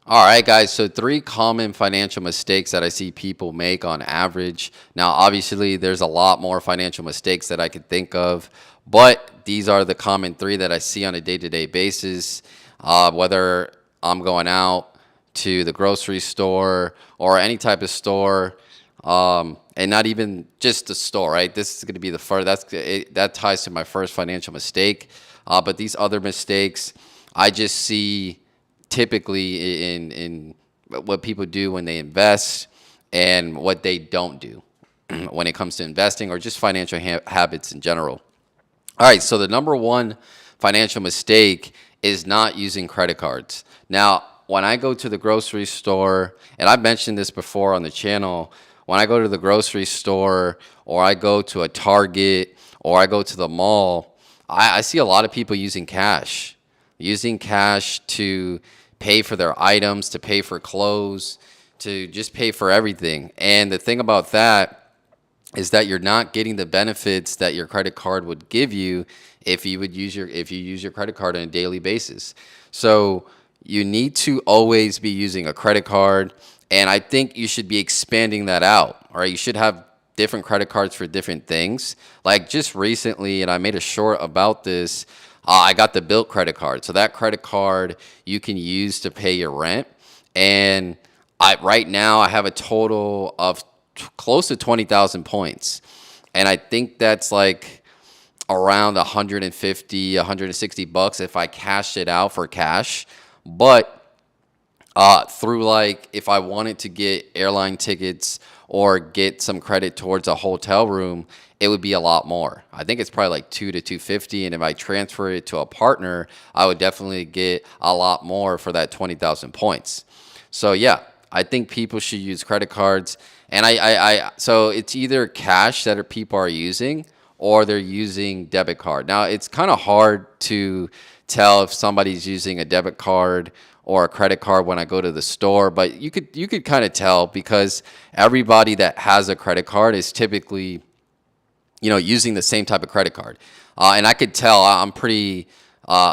All right, guys. So, three common financial mistakes that I see people make on average. Now, obviously, there's a lot more financial mistakes that I could think of, but these are the common three that I see on a day to day basis. Whether I'm going out to the grocery store or any type of store, and not even just the store, right? This is going to be the first, that ties to my first financial mistake. But these other mistakes, I just see typically in what people do when they invest and what they don't do when it comes to investing or just financial habits in general. All right, so the number one financial mistake is not using credit cards. Now, when I go to the grocery store, and I've mentioned this before on the channel, when I go to the grocery store or I go to a Target or I go to the mall, I see a lot of people using cash to pay for their items, to pay for clothes, to just pay for everything. And the thing about that is that you're not getting the benefits that your credit card would give you if you use your credit card on a daily basis. So you need to always be using a credit card, and I think you should be expanding that out. All right, you should have different credit cards for different things. Like just recently, and I made a short about this. I got the Built credit card. So that credit card you can use to pay your rent, and I right now I have a total of close to 20,000 points. And I think that's like around 150, 160 bucks if I cashed it out for cash. But through like if I wanted to get airline tickets or get some credit towards a hotel room, it would be a lot more. I think it's probably like 2 to 250, and if I transfer it to a partner, I would definitely get a lot more for that 20,000 points. So yeah, I think people should use credit cards, and so it's either cash that people are using or they're using debit card. Now it's kind of hard to tell if somebody's using a debit card or a credit card when I go to the store, but you could kind of tell because everybody that has a credit card is typically using the same type of credit card. And I could tell I'm pretty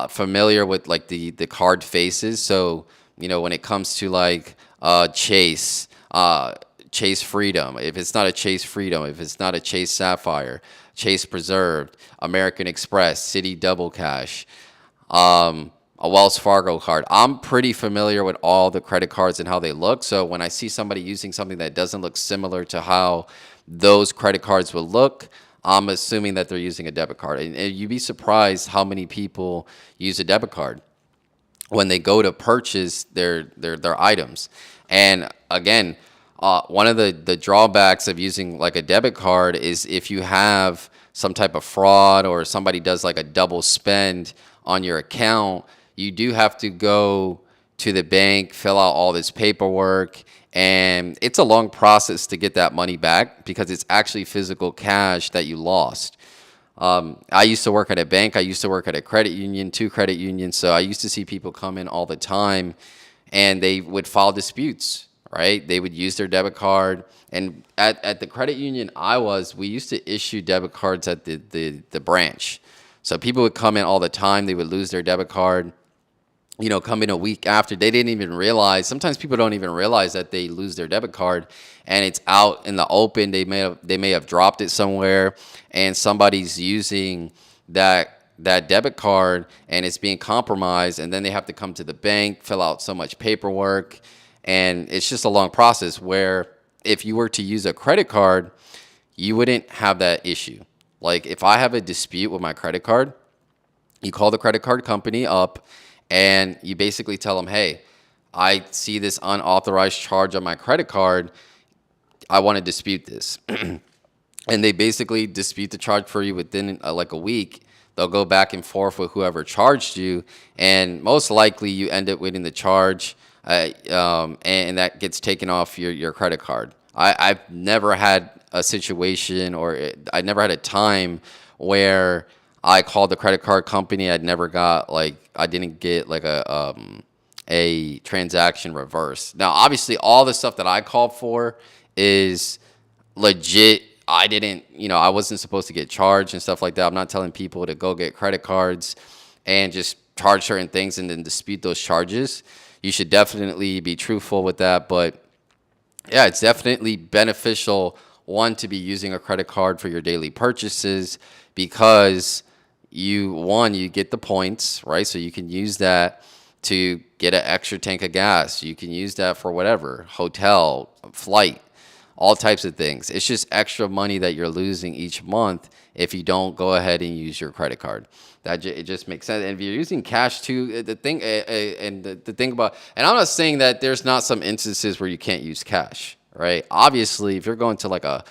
familiar with like the card faces. So, when it comes to like Chase Freedom, if it's not a Chase Freedom, if it's not a Chase Sapphire, Chase Preserved, American Express, City Double Cash, a Wells Fargo card. I'm pretty familiar with all the credit cards and how they look. So when I see somebody using something that doesn't look similar to how those credit cards will look, I'm assuming that they're using a debit card. And you'd be surprised how many people use a debit card when they go to purchase their items. And again, one of the drawbacks of using like a debit card is if you have some type of fraud or somebody does like a double spend on your account, you do have to go to the bank, fill out all this paperwork, and it's a long process to get that money back because it's actually physical cash that you lost. I used to work at a bank. I used to work at a credit union, two credit unions. So I used to see people come in all the time and they would file disputes, right? They would use their debit card. And at the credit union we used to issue debit cards at the branch. So people would come in all the time. They would lose their debit card, come in a week after. They didn't even realize. Sometimes people don't even realize that they lose their debit card, and it's out in the open. They may have dropped it somewhere, and somebody's using that debit card, and it's being compromised. And then they have to come to the bank, fill out so much paperwork, and it's just a long process. Where if you were to use a credit card, you wouldn't have that issue. Like if I have a dispute with my credit card, you call the credit card company up and you basically tell them, hey, I see this unauthorized charge on my credit card. I want to dispute this. And they basically dispute the charge for you within like a week. They'll go back and forth with whoever charged you, and most likely you end up winning the charge, and that gets taken off your credit card. I've never had a situation, or I never had a time where I called the credit card company. I didn't get like a transaction reverse. Now, obviously, all the stuff that I called for is legit. I wasn't supposed to get charged and stuff like that. I'm not telling people to go get credit cards and just charge certain things and then dispute those charges. You should definitely be truthful with that. But yeah, it's definitely beneficial, one, to be using a credit card for your daily purchases because you get the points, right? So you can use that to get an extra tank of gas. You can use that for whatever, hotel, flight, all types of things. It's just extra money that you're losing each month if you don't go ahead and use your credit card. It just makes sense. And if you're using cash too, the thing about, and I'm not saying that there's not some instances where you can't use cash, right? Obviously, if you're going to like a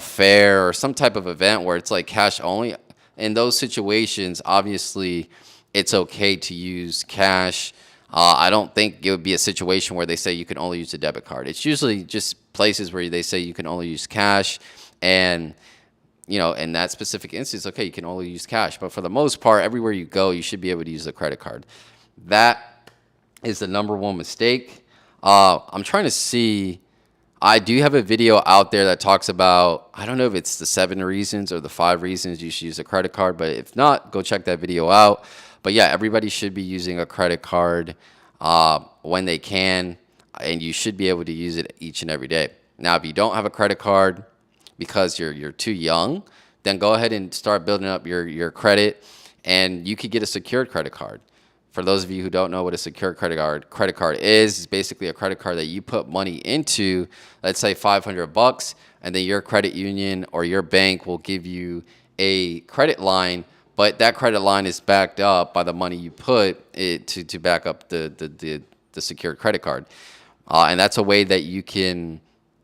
fair or some type of event where it's like cash only, in those situations, obviously, it's okay to use cash. I don't think it would be a situation where they say you can only use a debit card. It's usually just places where they say you can only use cash, and in that specific instance, okay, you can only use cash. But for the most part, everywhere you go, you should be able to use a credit card. That is the number one mistake. I'm trying to see. I do have a video out there that talks about, I don't know if it's the 7 reasons or the 5 reasons you should use a credit card, but if not, go check that video out. But yeah, everybody should be using a credit card when they can, and you should be able to use it each and every day. Now, if you don't have a credit card because you're too young, then go ahead and start building up your credit, and you could get a secured credit card. For those of you who don't know what a secured credit card is, it's basically a credit card that you put money into, let's say $500, and then your credit union or your bank will give you a credit line, but that credit line is backed up by the money you put it to back up the secured credit card. And that's a way that you can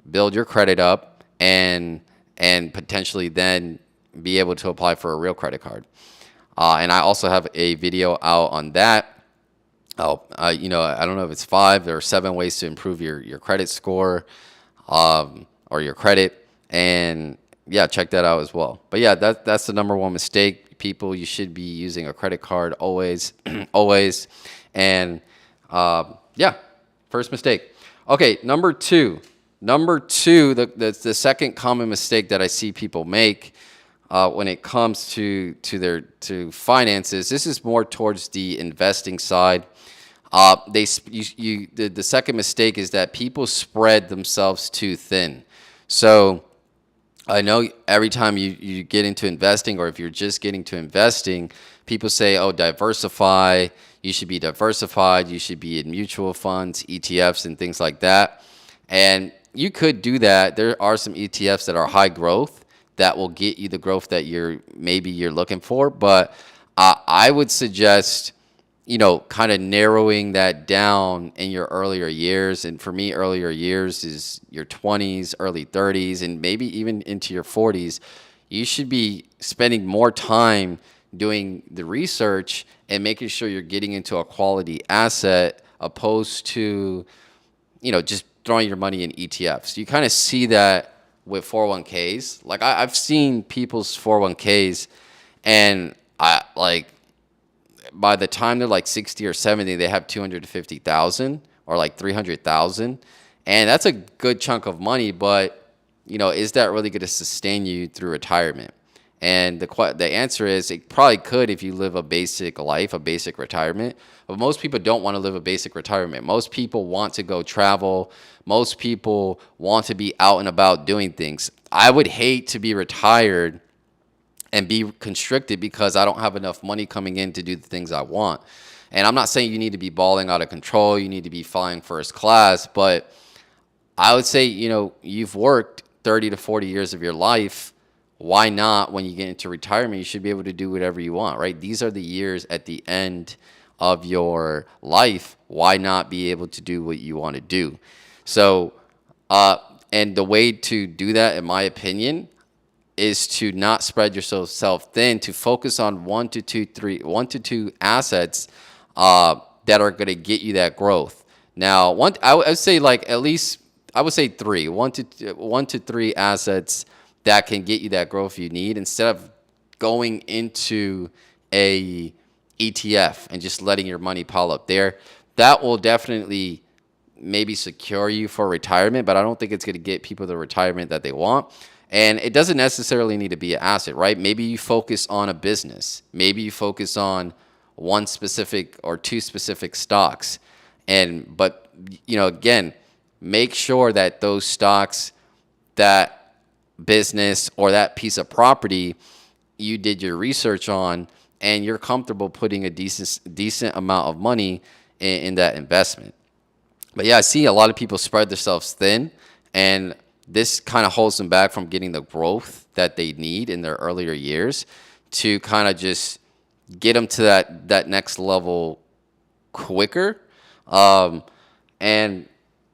build your credit up and potentially then be able to apply for a real credit card. And I also have a video out on that. I don't know if it's 5 or 7 ways to improve your credit score or your credit. And yeah, check that out as well. But yeah, that's the number one mistake. People, you should be using a credit card always, always. And yeah, first mistake. Okay, number two, the second common mistake that I see people make when it comes to finances. This is more towards the investing side. The second mistake is that people spread themselves too thin. So I know every time you get into investing, or if you're just getting to investing, people say, oh, diversify. You should be diversified. You should be in mutual funds, ETFs, and things like that. And you could do that. There are some ETFs that are high growth that will get you the growth that you're looking for. But I would suggest, kind of narrowing that down in your earlier years. And for me, earlier years is your 20s, early 30s, and maybe even into your 40s. You should be spending more time doing the research and making sure you're getting into a quality asset, opposed to, just throwing your money in ETFs. You kind of see that with 401ks. Like I've seen people's 401ks, and by the time they're like 60 or 70, they have 250,000 or like 300,000, and that's a good chunk of money. But is that really going to sustain you through retirement? And the answer is it probably could if you live a basic life, a basic retirement. But most people don't want to live a basic retirement. Most people want to go travel. Most people want to be out and about doing things. I would hate to be retired and be constricted because I don't have enough money coming in to do the things I want. And I'm not saying you need to be balling out of control. You need to be flying first class. But I would say, you've worked 30 to 40 years of your life. Why not, when you get into retirement, you should be able to do whatever you want, right? These are the years at the end of your life. Why not be able to do what you want to do? So, and the way to do that, in my opinion, is to not spread yourself thin, to focus on one to two assets that are going to get you that growth. Now, I would say like at least, I would say 3, 1 to 3 assets that can get you that growth you need, instead of going into a ETF and just letting your money pile up there. That will definitely maybe secure you for retirement, but I don't think it's going to get people the retirement that they want. And it doesn't necessarily need to be an asset, right? Maybe you focus on a business. Maybe you focus on one specific or two specific stocks. But again, make sure that those stocks, that business or that piece of property you did your research on, and you're comfortable putting a decent amount of money in that investment. But yeah, I see a lot of people spread themselves thin, and this kind of holds them back from getting the growth that they need in their earlier years to kind of just get them to that next level quicker. And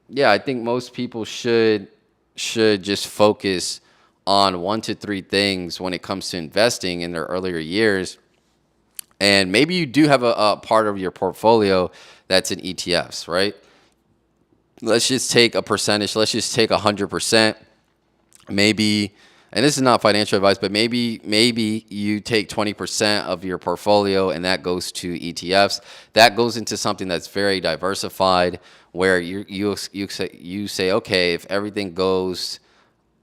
yeah, I think most people should just focus on 1 to 3 things when it comes to investing in their earlier years. And maybe you do have a part of your portfolio that's in ETFs, right? Let's just take a percentage. Let's just take 100%. Maybe, and this is not financial advice, but maybe you take 20% of your portfolio and that goes to ETFs. That goes into something that's very diversified, where you say, okay, if everything goes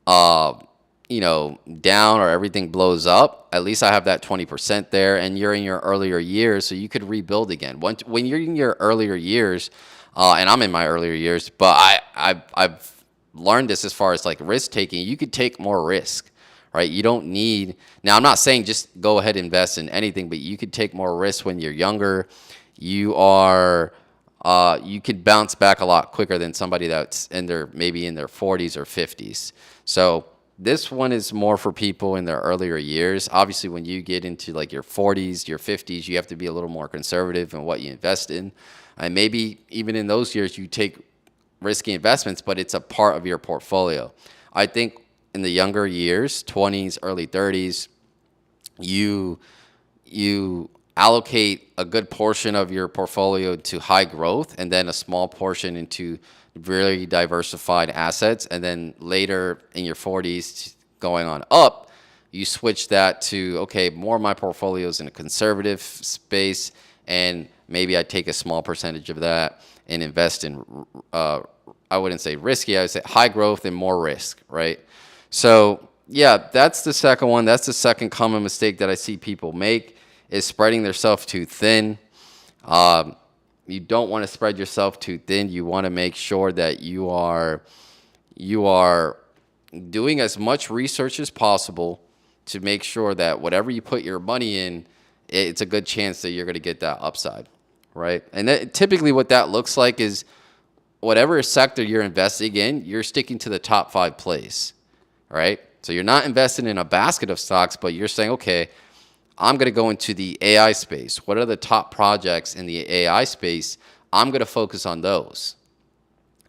down or everything blows up, at least I have that 20% there, and you're in your earlier years, so you could rebuild again. When you're in your earlier years, and I'm in my earlier years, but I've learned this as far as like risk taking. You could take more risk, right? You don't need, now I'm not saying just go ahead and invest in anything, but you could take more risk when you're younger. You could bounce back a lot quicker than somebody that's maybe in their 40s or 50s. So this one is more for people in their earlier years. Obviously, when you get into like your 40s, your 50s, you have to be a little more conservative in what you invest in. And maybe even in those years, you take risky investments, but it's a part of your portfolio. I think in the younger years, 20s, early 30s, you allocate a good portion of your portfolio to high growth and then a small portion into really diversified assets. And then later in your 40s going on up, you switch that to, okay, more of my portfolio is in a conservative space, and maybe I take a small percentage of that and invest in, I wouldn't say risky, I would say high growth and more risk, right? So yeah, that's the second one. That's the second common mistake that I see people make, is spreading themselves too thin. You don't want to spread yourself too thin. You want to make sure that you are doing as much research as possible to make sure that whatever you put your money in, it's a good chance that you're going to get that upside, right? And typically what that looks like is whatever sector you're investing in, you're sticking to the top 5 plays, right? So you're not investing in a basket of stocks, but you're saying, okay, I'm going to go into the AI space. What are the top projects in the AI space? I'm going to focus on those.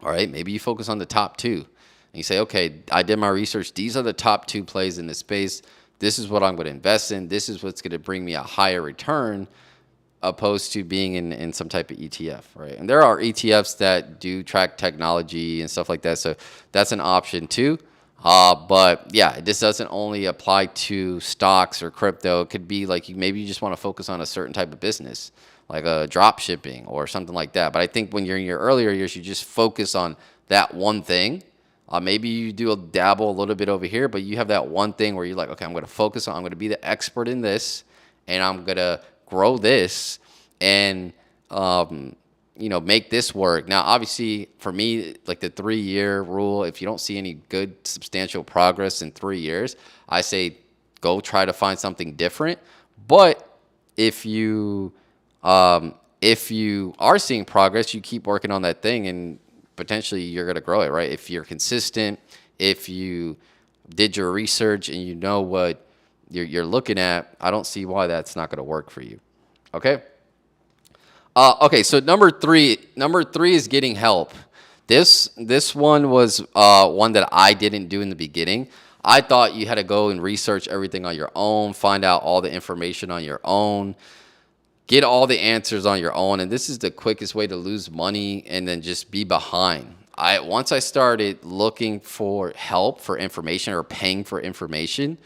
All right, maybe you focus on the top 2. And you say, okay, I did my research. These are the top 2 plays in this space. This is what I'm going to invest in. This is what's going to bring me a higher return, opposed to being in some type of ETF, right? And there are ETFs that do track technology and stuff like that. So that's an option too. But yeah, this doesn't only apply to stocks or crypto. It could be like maybe you just want to focus on a certain type of business, like a drop shipping or something like that. But I think when you're in your earlier years, you just focus on that one thing. Maybe you do a dabble a little bit over here, but you have that one thing where you're like, okay, I'm going to be the expert in this, and I'm going to grow this and, make this work. Now, obviously, for me, like the 3-year rule, if you don't see any good substantial progress in 3 years, I say go try to find something different. But if you are seeing progress, you keep working on that thing, and potentially you're going to grow it, right? If you're consistent, if you did your research and you know what you're looking at, I don't see why that's not going to work for you. Okay. Okay. So number three is getting help. This one was one that I didn't do in the beginning. I thought you had to go and research everything on your own, find out all the information on your own, get all the answers on your own, and this is the quickest way to lose money and then just be behind. Once I started looking for help for information or paying for information,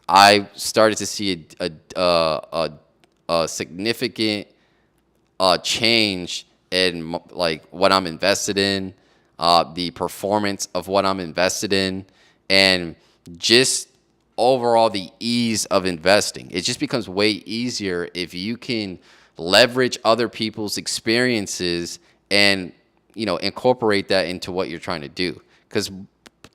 I started to see a significant change in like what I'm invested in, the performance of what I'm invested in, and just overall the ease of investing. It just becomes way easier if you can leverage other people's experiences and, incorporate that into what you're trying to do. Because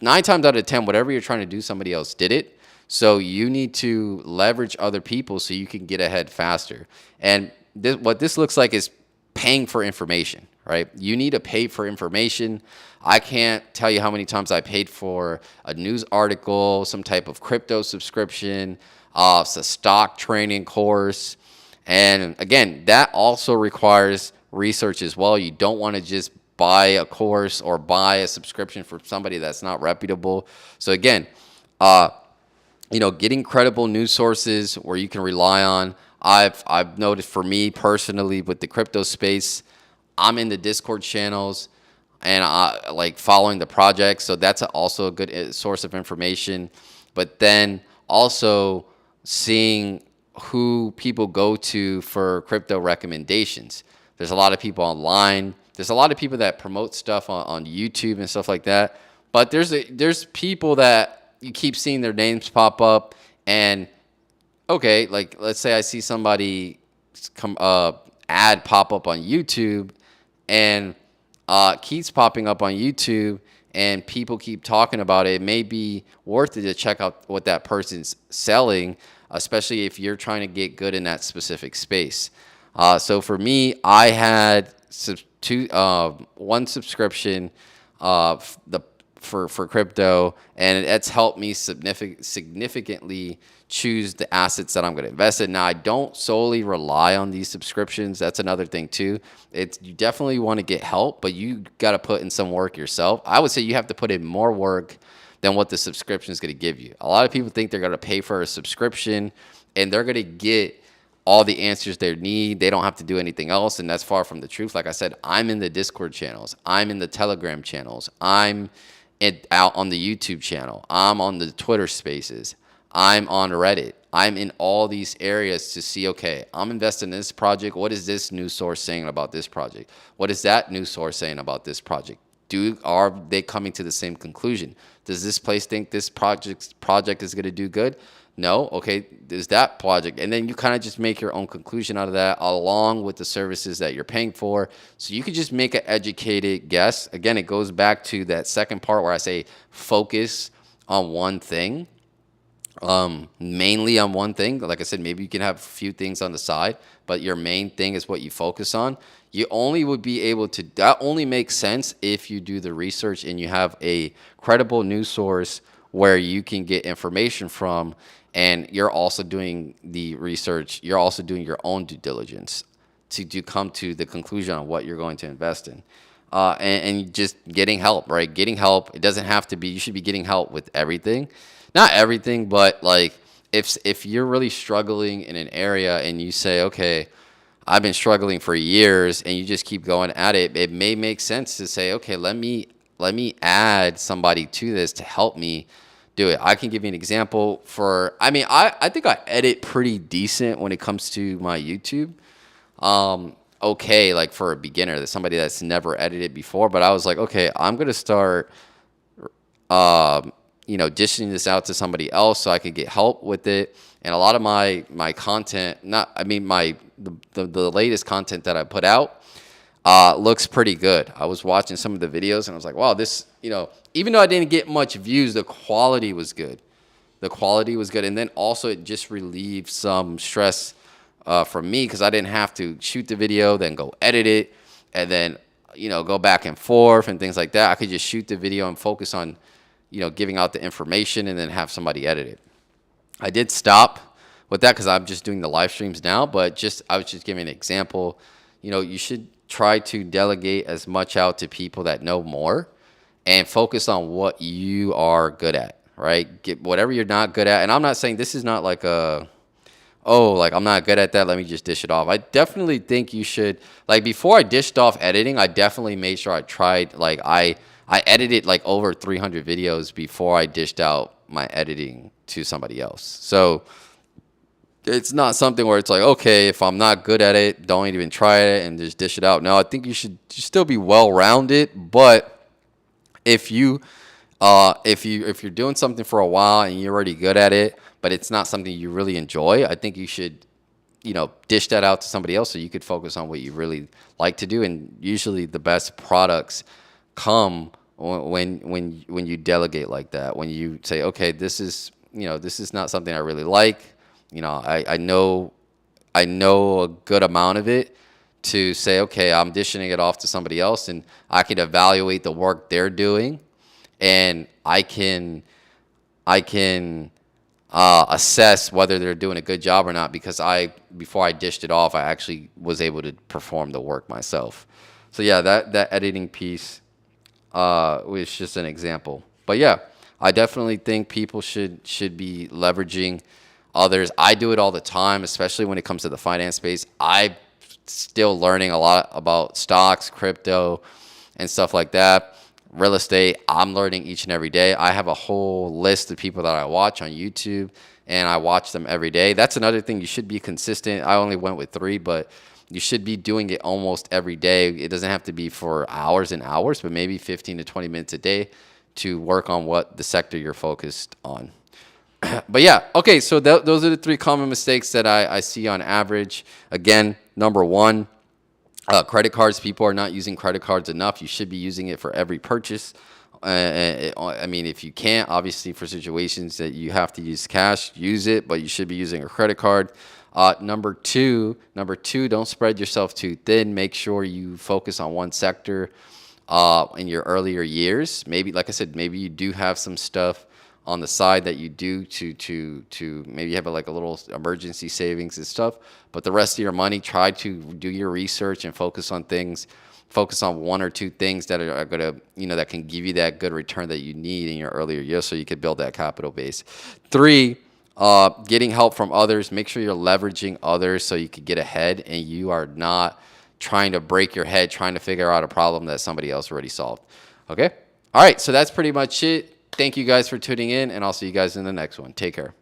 9 times out of 10, whatever you're trying to do, somebody else did it. So you need to leverage other people so you can get ahead faster. And what this looks like is paying for information, right? You need to pay for information. I can't tell you how many times I paid for a news article, some type of crypto subscription, a stock training course. And again, that also requires research as well. You don't want to just buy a course or buy a subscription for somebody that's not reputable. So again, getting credible news sources where you can rely on. I've noticed for me personally with the crypto space, I'm in the Discord channels and I like following the project. So that's also a good source of information. But then also seeing who people go to for crypto recommendations. There's a lot of people online. There's a lot of people that promote stuff on YouTube and stuff like that. But there's people that you keep seeing their names pop up, and okay, like let's say I see somebody ad pop up on YouTube, and keeps popping up on YouTube, and people keep talking about it. It may be worth it to check out what that person's selling, especially if you're trying to get good in that specific space. So for me, I had one subscription for crypto, and it's helped me significantly choose the assets that I'm going to invest in. Now, I don't solely rely on these subscriptions. That's another thing too. You definitely want to get help, but you got to put in some work yourself. I would say you have to put in more work than what the subscription is going to give you. A lot of people think they're going to pay for a subscription and they're going to get all the answers they need. They don't have to do anything else, and that's far from the truth. Like I said, I'm in the Discord channels. I'm in the Telegram channels. I'm out on the YouTube channel. I'm on the Twitter Spaces. I'm on Reddit. I'm in all these areas to see, okay, I'm investing in this project. What is this news source saying about this project? What is that news source saying about this project? Are they coming to the same conclusion? Does this place think this project is going to do good? No. Okay, there's that project. And then you kind of just make your own conclusion out of that along with the services that you're paying for. So you could just make an educated guess. Again, it goes back to that second part where I say focus on one thing, mainly on one thing. Like I said, maybe you can have a few things on the side, but your main thing is what you focus on. You only would be able to, that only makes sense if you do the research and you have a credible news source where you can get information from, and you're also doing the research. You're also doing your own due diligence to come to the conclusion on what you're going to invest in. And just getting help, right? Getting help. It doesn't have to be, you should be getting help with everything. Not everything, but like if you're really struggling in an area and you say, okay, I've been struggling for years, and you just keep going at it, it may make sense to say, okay, let me add somebody to this to help me do it. I can give you an example I think I edit pretty decent when it comes to my YouTube. Okay, like for a beginner, there's somebody that's never edited before, but I was like, okay, I'm going to start, dishing this out to somebody else so I could get help with it. And a lot of my content, the latest content that I put out, looks pretty good. I was watching some of the videos and I was like, wow, this, even though I didn't get much views, the quality was good. The quality was good. And then also it just relieved some stress from me, because I didn't have to shoot the video, then go edit it, and then, go back and forth and things like that. I could just shoot the video and focus on, giving out the information and then have somebody edit it. I did stop with that because I'm just doing the live streams now, but I was just giving an example. You should try to delegate as much out to people that know more and focus on what you are good at, right? Get whatever you're not good at. And I'm not saying this is not like I'm not good at that, let me just dish it off. I definitely think you should, like before I dished off editing, I definitely made sure I tried, like I edited like over 300 videos before I dished out my editing to somebody else. So it's not something where it's like, okay, if I'm not good at it, don't even try it and just dish it out. No, I think you should still be well-rounded, but if you're doing something for a while and you're already good at it, but it's not something you really enjoy, I think you should dish that out to somebody else so you could focus on what you really like to do. And usually the best products come when you delegate like that. When you say, okay, this is not something I really like. I know a good amount of it to say, okay, I'm dishing it off to somebody else, and I can evaluate the work they're doing, and I can assess whether they're doing a good job or not, because before I dished it off, I actually was able to perform the work myself. So yeah, that editing piece was just an example. But yeah, I definitely think people should be leveraging others. I do it all the time, especially when it comes to the finance space. I'm still learning a lot about stocks, crypto, and stuff like that. Real estate, I'm learning each and every day. I have a whole list of people that I watch on YouTube, and I watch them every day. That's another thing. You should be consistent. I only went with 3, but you should be doing it almost every day. It doesn't have to be for hours and hours, but maybe 15 to 20 minutes a day to work on what the sector you're focused on. But yeah, okay, so those are the 3 common mistakes that I see on average. Again, number 1, credit cards. People are not using credit cards enough. You should be using it for every purchase. I mean, if you can't, obviously for situations that you have to use cash, use it, but you should be using a credit card. Number two, don't spread yourself too thin. Make sure you focus on one sector in your earlier years. Maybe, like I said, maybe you do have some stuff on the side that you do to maybe have like a little emergency savings and stuff, but the rest of your money, try to do your research and focus on 1 or 2 things that are gonna, that can give you that good return that you need in your earlier years, so you could build that capital base. 3, getting help from others. Make sure you're leveraging others so you could get ahead, and you are not trying to break your head trying to figure out a problem that somebody else already solved. Okay, all right, so that's pretty much it. Thank you guys for tuning in, and I'll see you guys in the next one. Take care.